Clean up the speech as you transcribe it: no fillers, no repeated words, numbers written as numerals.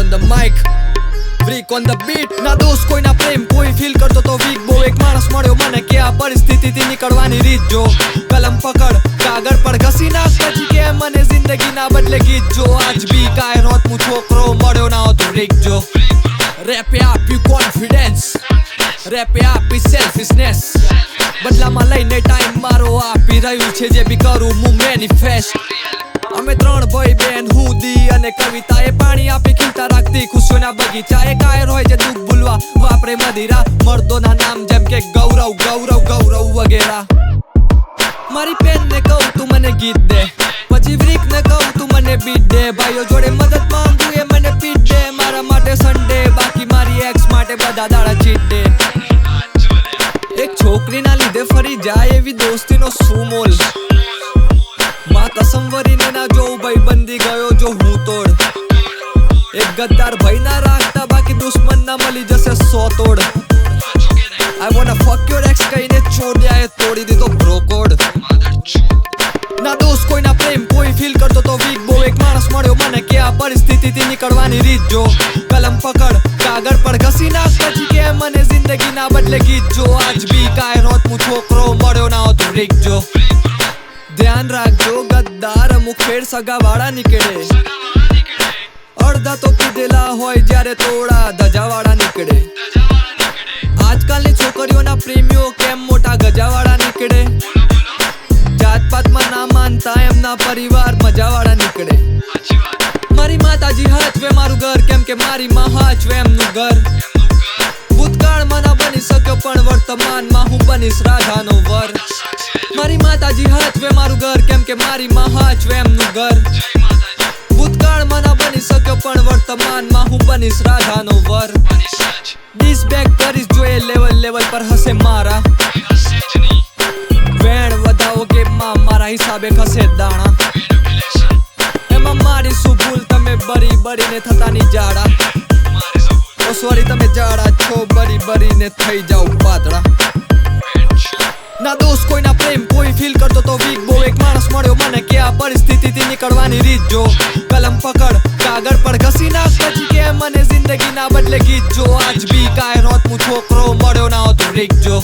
on the mic, freak on the beat. ના દોસ્ત કોઈના પ્રેમ કોઈ ફીલ કરતો તો વીક બહુ. એક માણસ મળ્યો મને કે આ પરિસ્થિતિથી નીકળવાની રીત જો. કલમ પકડ કાગળ પર ઘસી નાખ પછી કે મને જિંદગીના બદલે ગીત જો. આજ બી કાયર હોત હું છોકરો મળ્યો ના હોત રીક જો. રેપે આપ્યું કોન્ફિડન્સ, રેપે આપી સેલ્ફિશનેસ. બદલામાં લઈને ટાઈમ મારો આપી રહ્યું છે જે બી કરું હું મેનિફેસ્ટ. અમે ત્રણ ભાઈ બેન હું દી અને કવિતા એ પાણી આપી ખીલતા રાખતી ખુશીઓના બગીચા. એ કાયર હોય જે દુઃખ ભૂલવા વાપરે મદિરા. મર્દોના નામ જેમ કે ગૌરવ ગૌરવ ગૌરવ વગેરા. મારી બેન ને કહું તું મને ગીત દે, પછી વ્રીક ને કહું તું મને બીટ દે. ભાઈઓ જોડે મદદ માંગુ એ મને પીટ દે. મારા માટે સન્ડે બાકી મારી એક્સ માટે બધા દાડા ચીટ દે. એક છોકરીના લીધે ફરી જાય એવી દોસ્તીનો શું મોલ. માં કસમ વરીને ના જોઉં ભાઈ બંધી ગયો જો હું તોડ. એક ગદ્દાર ભાઈ ના રાખતા બાકી દુશ્મન ના મળી જશે 100 તોડ. I wanna fuck your ex કહીને છોડ્યા એ તોડી દીધો બ્રો કોડ. ના દોસ્ત કોઈના પ્રેમ કોઈ ફીલ કરતો તો વીક બહુ. એક માણસ મળ્યો મને કે આ પરિસ્થિતિથી નીકળવાની રીત જો. કલમ પકડ કાગળ પર ઘસી નાખ પછી કે મને જિંદગીના બદલે ગીત જો. આજ બી કાયર હોત હું છોકરો મળ્યો ના હોત રીક જો. ધ્યાન રાખજો ગદ્દાર અમુક ફેર સગાવાળા નીકળે. અડધા તો પીધેલા હોય જ્યારે તોડા ધજાવાળા નીકળે. આજકાલની છોકરીઓના પ્રેમીઓ કેમ મોટા ગજાવાળા નીકળે. જાતપાતમાં ના માનતા એમના પરિવાર મજાવાળા નીકળે. મારી માતાજી હાચવે મારું ઘર કેમ કે મારી માં હાચવે એમનું ઘર. ભૂતકાળમાં ના બની શક્યો પણ વર્તમાનમાં હું બનીશ રાધાનો વર. મારી માતાજી હાચવે મારું ઘર કેમ કે મારી માં હાચવે એમનું ઘર. ભૂતકાળમાં ના બની શક્યો પણ વર્તમાનમાં હું બનીશ રાધાનો વર. ડિસબેક કરીશ જો એ લેવલ પર હશે મારા. વેણ વધાવો ગેમમાં મારા હિસાબે ખસે દાણા. એમાં મારી શું ભૂલ તમે બરી બરીને થતાની જાડા. ઓ સોરી તમે જાડા છો બરી બરીને થઈ જાવ પાતળા. ના દોસ્ત કોઈના પ્રેમ કોઈ ફીલ કરતો તો વીક બહુ. એક માણસ મળ્યો મને કે આ પરિસ્થિતિથી નીકળવાની રીત જો. કલમ પકડ કાગળ પર ઘસી નાખ પછી કે મને જિંદગીના બદલે ગીત જો. આજ બી કાયર હોત હું છોકરો મળ્યો ના હોત રીક જો.